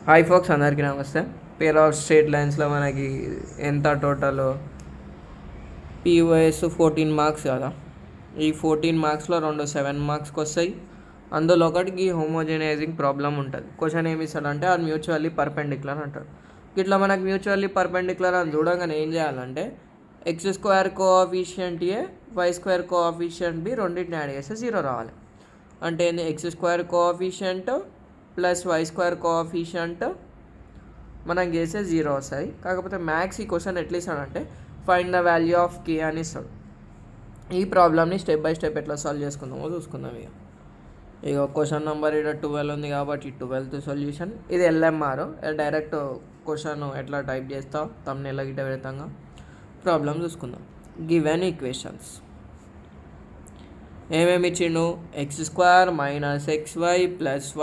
Hi folks, అందరికీ నమస్తే. Pair of straight లైన్స్లో మనకి ఎంత టోటల్ పీఓఎస్ 14 మార్క్స్ కదా. ఈ 14 మార్క్స్లో 7 మార్క్స్కి వస్తాయి. అందులో ఒకటికి హోమోజనైజింగ్ ప్రాబ్లం ఉంటుంది. క్వశ్చన్ ఏమి ఇస్తాడంటే అది మ్యూచువల్లీ పర్పెండిక్యులర్ అంటాడు. ఇట్లా మనకు మ్యూచువల్లీ పర్పెండిక్యులర్ అని చూడగానే ఏం చేయాలంటే x² కోఆఫిషియంట్ ఏ, y² కోఆఫిషియంట్ బి రెండింటిని యాడ్ చేస్తే 0 రావాలి. అంటే x² కోఆఫిషియంట్ ప్లస్ y² కోఆఫిషియంట్ మనం చేస్తే 0 వస్తాయి. కాకపోతే మ్యాథ్స్ ఈ క్వశ్చన్ ఎట్లా ఇస్తాడంటే find the value of k అని ఇస్తాడు. ఈ ప్రాబ్లమ్ని స్టెప్ బై స్టెప్ ఎట్లా సాల్వ్ చేసుకుందామో చూసుకుందాం. ఇక క్వశ్చన్ నెంబర్ ఇక్కడ 12 ఉంది కాబట్టి 12th సొల్యూషన్. ఇది LMR, డైరెక్ట్ క్వశ్చన్ ఎట్లా టైప్ చేస్తా తమ్నెల్ గిట్ట విధంగా ప్రాబ్లం చూసుకుందాం. గివెన్ ఈక్వేషన్స్ ఏమేమి ఇచ్చిండు? x² - xy + y²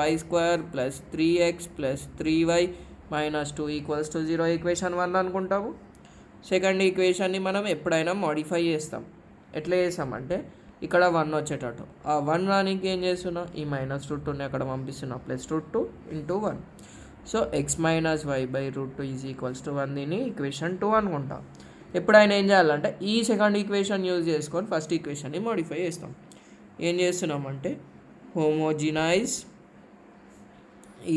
+ 3x + 3y - 2 = 0 equation 1 అనుకుంటాము. సెకండ్ ఈక్వేషన్ని మనం ఎప్పుడైనా మోడిఫై చేస్తాం. ఎట్లా చేస్తామంటే ఇక్కడ 1 వచ్చేటట్టు ఆ 1 రానికి ఏం చేస్తున్నా, ఈ -√2ని అక్కడ పంపిస్తున్నా, +√2 × 1. So x - y/√2 = 1. దీన్ని ఈక్వేషన్ 2 అనుకుంటాం. ఎప్పుడైనా ఏం చేయాలంటే ఈ సెకండ్ ఈక్వేషన్ యూజ్ చేసుకొని ఫస్ట్ ఈక్వేషన్ని మోడిఫై చేస్తాం. ఏం చేస్తున్నామంటే homogenise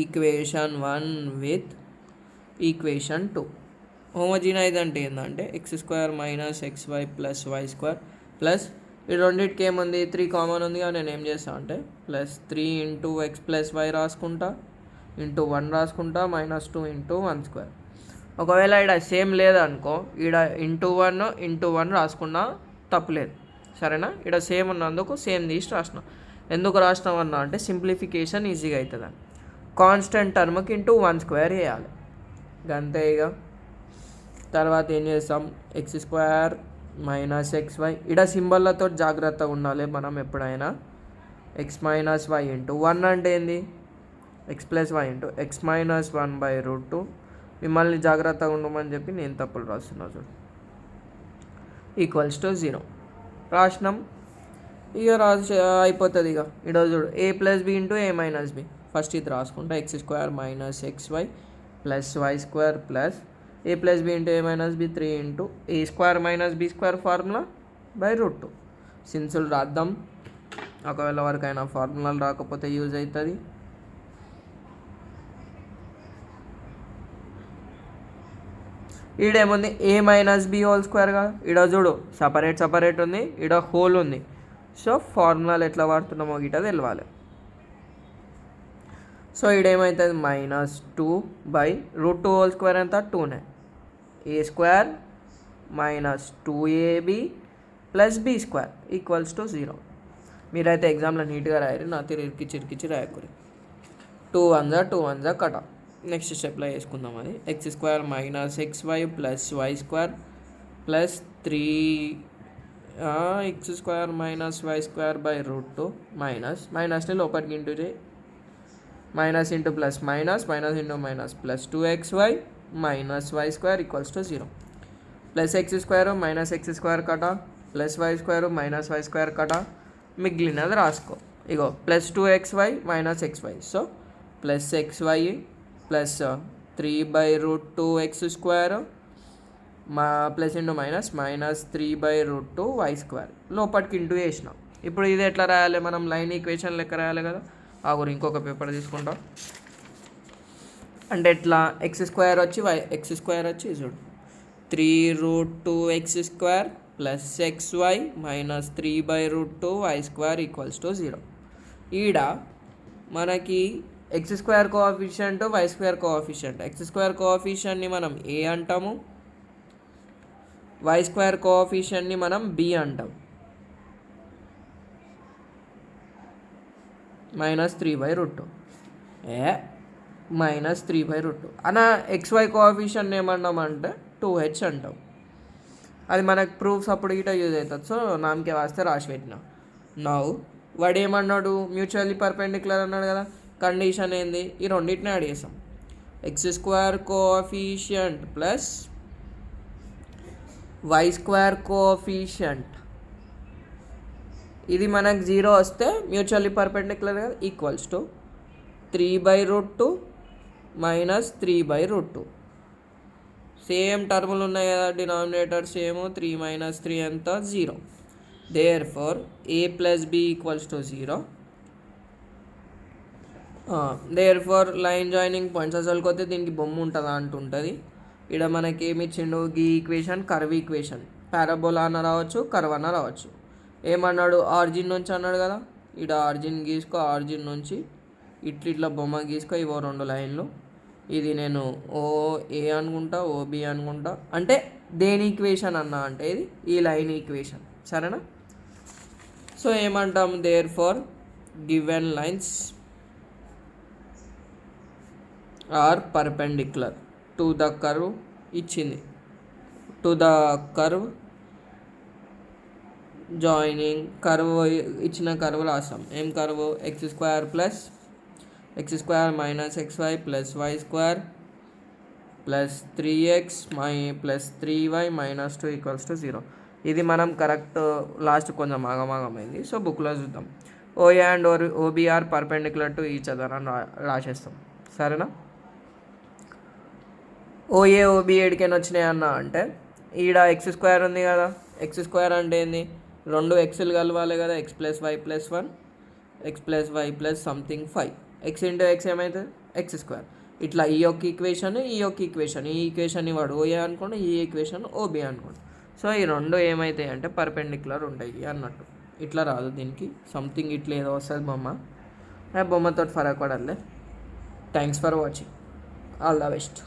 equation 1 with equation 2. Homogenise అంటే ఏంటంటే x² - xy + y² ప్లస్ ఈ రెండింటికి ఏముంది 3 కామన్ ఉంది. నేను ఏం చేస్తాను అంటే +3 × x + y రాసుకుంటా, × 1 రాసుకుంటా, -2 × 1². ఒకవేళ ఇక్కడ సేమ్ లేదనుకో, ఇక్కడ ×1 × 1 రాసుకున్నా తప్పులేదు, సరేనా. ఇక్కడ సేమ్ ఉన్నందుకు సేమ్ తీసి రాసిన. ఎందుకు రాసినామన్నా అంటే సింప్లిఫికేషన్ ఈజీగా అవుతుందని. కాన్స్టెంట్ టర్మ్కి ×1² వేయాలి అంతే. ఇక తర్వాత ఏం చేస్తాం, x² - xy ఇక్కడ సింబల్లతో జాగ్రత్తగా ఉండాలి మనం ఎప్పుడైనా. x - y × 1 అంటే ఏంది, x + y × x - 1/√2. మిమ్మల్ని జాగ్రత్తగా ఉండమని చెప్పి నేను తప్పులు రాస్తున్నా చూడు. = 0 రాసినాం. ఇక రాసి అయిపోతుంది. ఇక ఈరోజు చూడు a + b × a - b. First ఇది రాసుకుంటా, x² - xy + y² plus a + b × a - b 3 × a² - b² formula /√2. సిన్సులు రాద్దాం, ఒకవేళ వరకైనా ఫార్ములాలు రాకపోతే యూజ్ అవుతుంది. ఈడేముంది a - b² కదా. ఈడ చూడు సపరేట్ ఉంది, ఈడ హోల్ ఉంది. సో ఫార్ములాలు ఎట్లా వాడుతున్నామో గిట తెలవాలి. సో ఈడేమవుతుంది -2/√2² ఎంత 2నే. a² - 2ab + b² = 0. మీరైతే ఎగ్జామ్లో నీట్గా రాయరు, నా ఇరికిచ్చి రాయకూరి. 2 1 కట. నెక్స్ట్ స్టెప్లో వేసుకుందాం. అది x² - xy + y² plus 3 x² - y²/√2 మైనస్ని లోపలికి ఇంటూ చేయి, minus into plus minus into minus +2xy - y² = 0. +x² - x² కట, +y² - y² కట, మిగిలినది రాసుకో. ఇగో +2xy - xy. So +xy + 3/√2x² plus into minus -3/√2y². లోపలికి ఇంటూ చేసినాం. ఇప్పుడు ఇది ఎట్లా రాయాలి, మనం లైన్ ఈక్వేషన్ లెక్క రాయాలి కదా. ఆ గురి ఇంకొక పేపర్ తీసుకుంటాం. అంటే ఎట్లా, x² వచ్చి చూడు 3√2x² + xy - 3/√2y² = 0. ఈడ మనకి x² coefficient, y² coefficient. x² కోఎఫిషియంట్ని మనం a అంటాము, y² కోఎఫిషియంట్ని మనం b అంటాం. -3/√2 -3/√2 అన్న. xy కోఎఫిషియంట్ ఏమన్నామంటే 2h అంటాం. అది మనకు ప్రూఫ్స్ అప్పుడు గిట్ట యూజ్ అవుతుంది. సో నామకే వాస్తే రాసి పెట్టిన. నౌ వాడు ఏమన్నాడు, మ్యూచువల్లీ పర్పెండిక్యులర్ అన్నాడు కదా. కండిషన్ ఏంది, ఈ రెండింటిని యాడ్ చేస్తాం. x² coefficient plus y² coefficient. ఇది మనకు 0 వస్తే మ్యూచువల్లీ పర్పెండిక్యులర్ కదా, = 3/√2 మైనస్ 3/√2. సేమ్ టర్ములు ఉన్నాయి కదా, డినామినేటర్ సేమ్. 3 మైనస్ 3 ఎంత? 0. Therefore a plus b equals to 0. Therefore line joining points అసలు కొత్త దీనికి బొమ్మ ఉంటుందా అంటుంటుంది. ఇక్కడ మనకి ఏమి ఇచ్చిండు? ఈ ఈక్వేషన్ కర్వ్ ఈక్వేషన్. పారాబోలా అన్న రావచ్చు, కర్వ్ అన్న రావచ్చు. ఏమన్నాడు? ఆరిజిన్ నుంచి అన్నాడు కదా. ఇక్కడ ఆరిజిన్ గీసుకో, ఆరిజిన్ నుంచి ఇట్లా బొమ్మ గీసుకో. ఇవో 2 లైన్లు. ఇది నేను ఓఏ అనుకుంటా, ఓబి అనుకుంటా. అంటే దేని ఈక్వేషన్ అన్న అంటే ఇది ఈ లైన్ ఈక్వేషన్, సరేనా? సో ఏమంటాం? Therefore given lines are perpendicular to the curve ఇచ్చింది. To the curve joining curve ఇచ్చిన కర్వ్ రాస్తాం. ఏం curve? x² minus xy plus y² plus 3x plus 3y minus 2 equals to 0. ఇది మనం correct last కొంచెం ఆగమాగమైంది. So బుక్లో చూద్దాం. OA and OB are perpendicular to each other అని రాసేస్తాం, సరేనా? ఓఏ ఓబి ఏడికైనా వచ్చినాయి అన్న అంటే ఈడ x² ఉంది కదా. x² అంటే ఏంది? 2 x'లు కలవాలి కదా. x plus y plus 1, x plus y plus something 5. x into x ఏమవుతుంది? x². ఇట్లా ఈ యొక్క ఈక్వేషన్, ఈ యొక్క ఈక్వేషన్, ఈ ఈక్వేషన్ వాడు ఓఏ అనుకోండి, ఈ ఈక్వేషన్ ఓబి అనుకోండి. సో ఈ 2 ఏమవుతాయి అంటే పర్పెండిక్యులర్ ఉంటాయి అన్నట్టు. ఇట్లా రాదు దీనికి, సంథింగ్ ఇట్లా ఏదో వస్తుంది బొమ్మ. బొమ్మతో ఫరక్ పడాలి. Thanks for watching. All the best.